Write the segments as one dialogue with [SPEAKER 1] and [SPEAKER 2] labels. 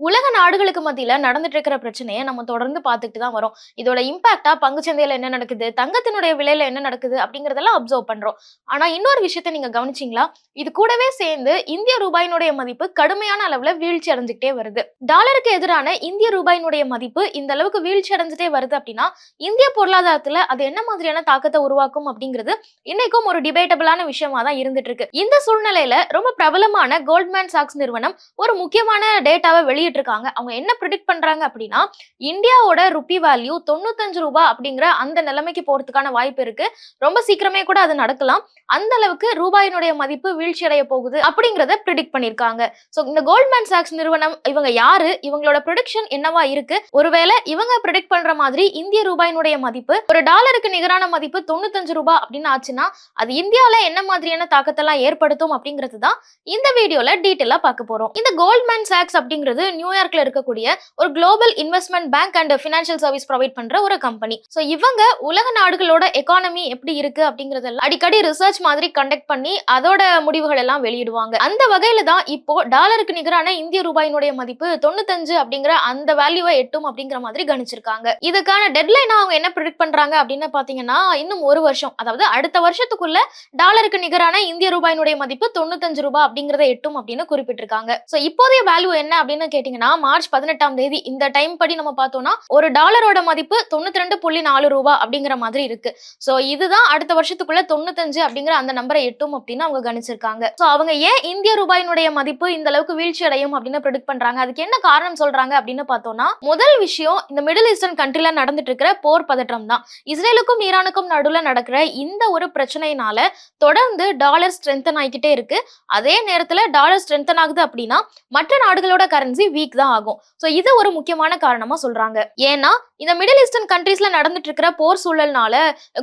[SPEAKER 1] உலக நாடுகளுக்கு மத்தியில நடந்துட்டு இருக்கிற பிரச்சனையை நம்ம தொடர்ந்து பார்த்துட்டு தான் வரோம். இதோட இம்பாக்டா பங்குச்சந்தையில என்ன நடக்குது, தங்கத்தினுடைய விலையில என்ன நடக்குது அப்படிங்கறதெல்லாம் அப்சர்வ் பண்றோம். ஆனா இன்னொரு விஷயத்த நீங்க கவனிச்சீங்களா? இது கூடவே சேர்ந்து இந்திய ரூபாயினுடைய மதிப்பு கடுமையான அளவுல வீழ்ச்சி அடைஞ்சுட்டே வருது. டாலருக்கு எதிரான இந்திய ரூபாயினுடைய மதிப்பு இந்த அளவுக்கு வீழ்ச்சி அடைஞ்சுட்டே வருது அப்படின்னா இந்திய பொருளாதாரத்துல அது என்ன மாதிரியான தாக்கத்தை உருவாக்கும் அப்படிங்கிறது இன்னைக்கும் ஒரு டிபேட்டபிளான விஷயமா தான் இருந்துட்டு இருக்கு. இந்த சூழ்நிலையில ரொம்ப பிரபலமான கோல்ட்மேன் சாக்ஸ் நிறுவனம் ஒரு முக்கியமான டேட்டாவை வெளியிட்டிருக்காங்க. அவங்க என்ன ப்ரெடிக்ட் பண்றாங்க அப்படின்னா இந்தியாவோட ருப்பி வேல்யூ 95 ரூபாய் அப்படிங்கிற அந்த நிலைமைக்கு போறதுக்கான வாய்ப்பு இருக்கு. ரொம்ப சீக்கிரமே கூட அது நடக்கலாம். அந்த அளவுக்கு ரூபாயினுடைய மதிப்பு வீழ்ச்சி அடைய போகுது அப்படிங்கறத ப்ரெடிக்ட் பண்ணிருக்காங்க. சோ இந்த கோல்ட்மேன் சாக்ஸ் நிறுவனம் இவங்க யாரு, இவங்களோட ப்ரெடிக்ஷன் என்னவா இருக்கு, ஒருவேளை இவங்க ப்ரெடிக்ட் பண்ற மாதிரி இந்திய ரூபாயினுடைய மதிப்பு ஒரு டாலருக்கு நிகரான மதிப்பு 95 ரூபாய் அப்படின்னு ஆச்சுன்னா அது இந்தியால என்ன மாதிரியான தாக்கத்தெல்லாம் ஏற்படுத்தும் அப்படிங்கிறது தான் இந்த வீடியோல டீடைலா பார்க்க போறோம். இந்த கோல்ட்மேன் சாக்ஸ் அப்படிங்கிறது நியூயார்க்ல இருக்கக்கூடிய ஒரு global investment bank and financial service provide பண்ற ஒரு கம்பெனி. சோ இவங்க உலக நாடுகளோட எக்கானமி எப்படி இருக்கு அப்படிங்கறதெல்லாம் அடிக்கடி ரிசர்ச் மாதிரி கண்டக்ட் பண்ணி அதோட முடிவுகள் எல்லாம் வெளியிடுவாங்க. அந்த வகையில தான் இப்போ டாலருக்கு நிகரான இந்திய ரூபாயினுடைய மதிப்பு 95 அப்படிங்கிற அந்த வேல்யூவை எட்டும் அப்படிங்கிற மாதிரி கணிச்சிருக்காங்க. இதுக்கான டெட்லைன் அவங்க என்ன ப்ரெடிக்ட் பண்றாங்க அப்படின்னு பாத்தீங்கன்னா இன்னும் ஒரு வருஷம், அதாவது அடுத்த வருஷத்துக்குள்ள டாலருக்கு நிகரான இந்திய ரூபாயினுடைய மதிப்பு 95 ரூபாய் அப்படிங்கறத எட்டும் அப்படின்னு குறிப்பிட்டிருக்காங்க. சோ இப்போதைய வேல்யூ என்ன அப்படின்னு கேட்டீங்கன்னா மார்ச் 18ஆம் தேதி இந்த டைம் படி நம்ம பார்த்தோம்னா ஒரு டாலரோட மதிப்பு 92.4 ரூபாய் அப்படிங்கிற மாதிரி இருக்கு. சோ இதுதான் அடுத்த வருஷத்துக்குள்ள 95 அப்படிங்கிற அந்த நம்பரை எட்டும் அப்படின்னு அவங்க கணிச்சிருக்காங்க. சோ அவங்க ஏன் இந்திய ரூபாயினுடைய மதிப்பு இந்த அளவுக்கு வீழ்ச்சி அடையும் அப்படின்னு ப்ரெடிக்ட் பண்றாங்க, அதுக்கு என்ன காரணம் சொல்றாங்க அப்படின்னு பார்த்தோம்னா முதல் விஷயம் இந்த மிடில் ஈஸ்டர்ன் கண்ட்ரில நடந்துட்டு இருக்கிற போர் பதற்றம் தான். இஸ்ரேலுக்கும் ஈரானுக்கும் நடுவுல நடக்கிற இந்த ஒரு பிரச்சனையினால தொடர்ந்து டாலர் ஸ்ட்ரென்தன் ஆகிக்கிட்டே இருக்கு. அதே நேரத்துல டாலர் ஸ்ட்ரென்தன் ஆகுது அப்படின்னா மற்ற நாடுகளோட கரன்சி வீக் தான் ஆகும். சோ இது ஒரு முக்கியமான காரணமா சொல்றாங்க. ஏன்னா இந்த மிடில் ஈஸ்டர்ன் கண்ட்ரீஸ்ல நடந்துட்டு இருக்கிற போர் சூழல்னால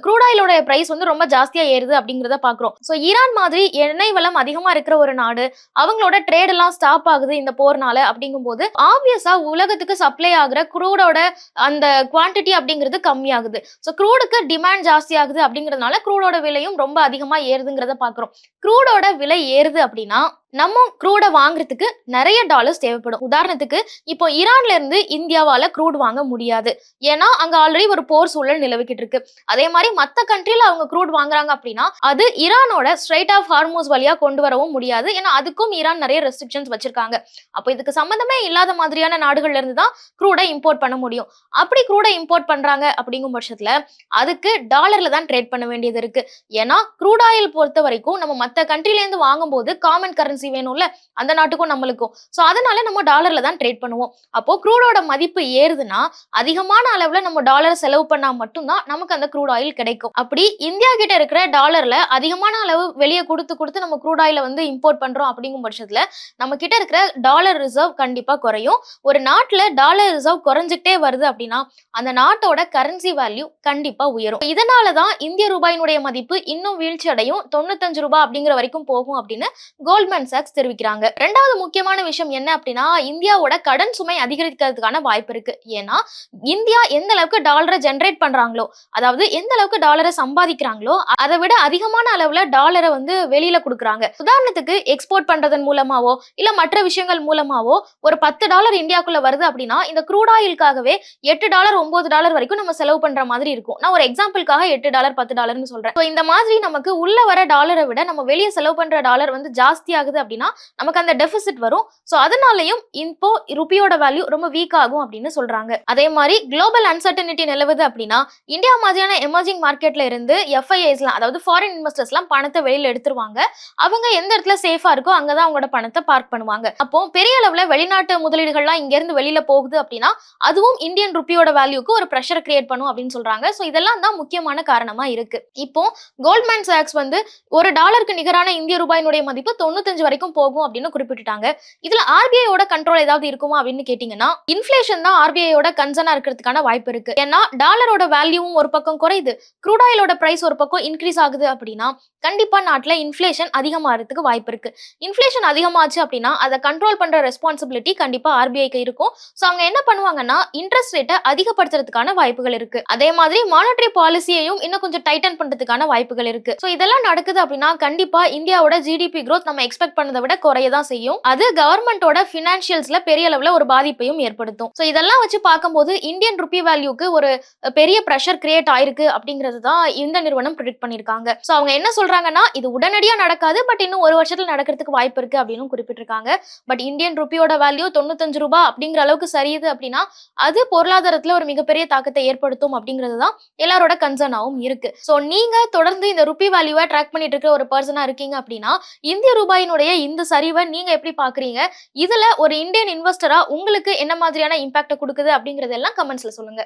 [SPEAKER 1] க்ரூட் ஆயிலோட பிரைஸ் வந்து ரொம்ப ஜாஸ்தியா ஏறுது அப்படிங்கறத பாக்குறோம். சோ ஈரான் மாதிரி எண்ணெய் வளம் அதிகமா இருக்கிற ஒரு நாடு, அவங்களோட ட்ரேட் எல்லாம் ஸ்டாப் ஆகுது இந்த போர்னால அப்படிங்கும் போது ஆப்வியஸா உலகத்துக்கு சப்ளை ஆகுற க்ரூடோட அந்த குவான்டிட்டி அப்படிங்கிறது கம்மியாகுது. சோ க்ரூடுக்கு டிமாண்ட் ஜாஸ்தி ஆகுது அப்படிங்கறதுனால க்ரூடோட விலையும் ரொம்ப அதிகமா ஏறுதுங்கிறத பாக்குறோம். க்ரூடோட விலை ஏறுது அப்படின்னா நம்ம க்ரூட வாங்குறதுக்கு நிறைய டாலர்ஸ் தேவைப்படும். உதாரணத்துக்கு இப்போ ஈரான்ல இருந்து இந்தியாவால க்ரூட் வாங்க முடியாது, ஏன்னா அங்க ஆல்ரெடி ஒரு போர் சூழல் நிலவிக்கிட்டு இருக்கு. அதே மாதிரி மத்த கண்ட்ரில அவங்க க்ரூட் வாங்குறாங்க அப்படின்னா அது ஈரானோட ஸ்ட்ரைட் ஆஃப் ஹார்மோஸ் வழியா கொண்டு வரவும் முடியாது, ஏன்னா அதுக்கும் ஈரான் நிறைய ரெஸ்ட்ரிக்ஷன்ஸ் வச்சிருக்காங்க. அப்போ இதுக்கு சம்பந்தமே இல்லாத மாதிரியான நாடுகள்ல இருந்து தான் க்ரூடை இம்போர்ட் பண்ண முடியும். அப்படி க்ரூடை இம்போர்ட் பண்றாங்க அப்படிங்கும் பட்சத்துல அதுக்கு டாலர்ல தான் ட்ரேட் பண்ண வேண்டியது இருக்கு. ஏன்னா க்ரூட் ஆயில் பொறுத்த வரைக்கும் நம்ம மத்த கண்ட்ரில இருந்து வாங்கும்போது காமன் கரன்சி வேணும்ல அந்த நாட்டுக்கும் நம்மளுக்கும். சோ அதனால நம்ம டாலர்ல தான் ட்ரேட் பண்ணுவோம். அப்போ க்ரூடோட மதிப்பு ஏறுதுன்னா அதிகமான அளவுல நம்ம டாலர் செலவு பண்ணா மட்டும்தான் நமக்கு அந்த க்ரூட் ஆயில் கிடைக்கும். அப்படி இந்தியா கிட்ட இருக்கிற டாலர்ல அதிகமான அளவு வெளியே கொடுத்து நம்ம க்ரூட் ஆயில வந்து இம்போர்ட் பண்றோம் அப்படிங்கும் பட்சத்துல நம்ம கிட்ட இருக்கிற டாலர் ரிசர்வ் கண்டிப்பா குறையும். ஒரு நாட்டுல டாலர் ரிசர்வ் குறைஞ்சிட்டே வருது அப்படின்னா அந்த நாட்டோட கரன்சி வேல்யூ கண்டிப்பா உயரும். இதனாலதான் இந்திய ரூபாயினுடைய மதிப்பு இன்னும் வீழ்ச்சி அடையும், 95 ரூபாய் அப்படிங்கிற வரைக்கும் போகும் அப்படின்னு கோல்ட்மேன் சாக்ஸ் தெரிவிக்கிறாங்க. ரெண்டாவது முக்கியமான விஷயம் என்ன அப்படின்னா இந்தியாவோட கடன் சுமை அதிகரிக்கிறதுக்கான வாய்ப்பு இருக்கு. ஏன்னா இந்தியா எந்த அளவுக்கு டாலரை ஜெனரேட் பண்றாங்களோ, அதாவது எந்த அளவுக்கு டாலரை சம்பாதிக்கிறாங்களோ அதை விட அதிகமான அளவுல டாலரை வந்து வெளியில கொடுக்குறாங்க. உதாரணத்துக்கு எக்ஸ்போர்ட் பண்றதன் மூலமாவோ இல்ல மற்ற விஷயங்கள் மூலமாவோ ஒரு $10 இந்தியாக்குள்ள வருது அப்படின்னா இந்த க்ரூட் ஆயிலுக்காகவே $8 $9 வரைக்கும் நம்ம செலவு பண்ற மாதிரி இருக்கும். நான் ஒரு எக்ஸாம்பிளுக்காக $8 $10 சொல்றேன். இந்த மாதிரி நமக்கு உள்ள வர டாலரை விட நம்ம வெளியே செலவு பண்ற டாலர் வந்து ஜாஸ்தி ஆகுது அப்படின்னா நமக்கு அந்த டெபிசிட் வரும். சோ அதனாலயும் இப்போ ருபியோட வேல்யூ ரொம்ப வீக் ஆகும் அப்படின்னு சொல்றாங்க. அதே மாதிரி குளோபல் அன்சர்டனிட்டி நிலவுது அப்படின்னா இந்தியா மாதிரியான எமர்ஜிங் மார்க்கெட்ல இருந்து எஃப்ஐஐஸ்லாம், அதாவது ஃபாரின் இன்வெஸ்டர்ஸ்லாம் பணத்தை வெளியில எடுத்துருவாங்க. அவங்க எந்த இடத்துல சேஃபா இருக்கோ அங்கதான் அவங்களோட பணத்தை பார்க் பண்ணுவாங்க. அப்போ பெரிய அளவுல வெளிநாட்டு முதலீடுகள்லாம் இங்க இருந்து வெளியில போகுது அப்படின்னா அதுவும் இந்தியன் ருபியோட வேல்யூக்கு ஒரு பிரஷர் கிரியேட் பண்ணும் அப்படின்னு சொல்றாங்க. சோ இதெல்லாம் தான் முக்கியமான காரணமா இருக்கு. இப்போ கோல்ட்மேன் சாக்ஸ் வந்து ஒரு டாலருக்கு நிகரான இந்திய ரூபாயினுடைய மதிப்பு 95 வரைக்கும் போகும் அப்படின்னு குறிப்பிட்டுட்டாங்க. இதுல ஆர்பிஐயோட கண்ட்ரோல் ஏதாவது இருக்குமா அப்படின்னு கேட்டீங்கன்னா இன்ஃப்ளேஷன் தான் ஆர்பிஐயோட கன்சர்னா இருக்கிறதுக்கான வாய்ப்பு இருக்கு. ஏன்னா டாலரோட வேல்யூவும் ஒரு பக்கம் குறையுது, க்ரூட் ஆயிலோட பிரைஸ் ஒரு பக்கம் இன்க்ரீஸ் ஆகுது அப்படின்னா கண்டிப்பா நாட்டுல இன்ஃப்ளேஷன் அதிகமாகிறதுக்கு வாய்ப்பு இருக்கு. இன்ஃப்ளேஷன் அதிகமாச்சு அப்படின்னா அதை கண்ட்ரோல் பண்ற ரெஸ்பான்சிபிலிட்டி கண்டிப்பா ஆர்பிஐக்கு இருக்கும். சோ அவங்க என்ன பண்ணுவாங்கன்னா இன்ட்ரெஸ்ட் ரேட்டை அதிகப்படுத்துறதுக்கான வாய்ப்புகள் இருக்கு. அதே மாதிரி மானிட்டரி பாலிசியையும் இன்னும் கொஞ்சம் டைட்டன் பண்றதுக்கான வாய்ப்புகள் இருக்கு. சோ இதெல்லாம் நடக்குது அப்படின்னா கண்டிப்பா இந்தியாவோட ஜிடிபி growth நம்ம எக்ஸ்பெக்ட் எக்ஸ்பெக்ட் பண்ணதை விட குறைய தான் செய்யும். அது கவர்மெண்டோட பினான்சியல்ஸ்ல பெரிய அளவுல ஒரு பாதிப்பையும் ஏற்படுத்தும். சோ இதெல்லாம் வச்சு பார்க்கும்போது இந்தியன் ருபி வேல்யூக்கு ஒரு பெரிய பிரஷர் கிரியேட் ஆயிருக்கு அப்படிங்கிறது தான் இந்த நிறுவனம் ப்ரெடிக்ட் பண்ணிருக்காங்க. சோ அவங்க என்ன சொல்றாங்கன்னா, இது உடனடியா நடக்காது, பட் இன்னும் ஒரு வருஷத்துல நடக்கிறதுக்கு வாய்ப்பு இருக்கு அப்படின்னு குறிப்பிட்டிருக்காங்க. பட் இந்தியன் ருபியோட வேல்யூ 95 ரூபாய் அப்படிங்கிற அளவுக்கு சரியுது அப்படின்னா அது பொருளாதாரத்துல ஒரு மிகப்பெரிய தாக்கத்தை ஏற்படுத்தும் அப்படிங்கிறது தான் எல்லாரோட கன்சர்னாவும் இருக்கு. சோ நீங்க தொடர்ந்து இந்த ருபி வேல்யூவை ட்ராக் பண்ணிட்டு இருக்க ஒரு பர்சனா இருக்கீங்க அப்படின்னா இந்திய ரூபாயினுடைய இந்த சரிவை நீங்க எப்படி பாக்குறீங்க? இதுல ஒரு இந்தியன் இன்வெஸ்டரா உங்களுக்கு என்ன மாதிரியான இம்பாக்ட் கொடுக்குது அப்படிங்கறதெல்லாம் கமெண்ட்ஸ்ல சொல்லுங்க.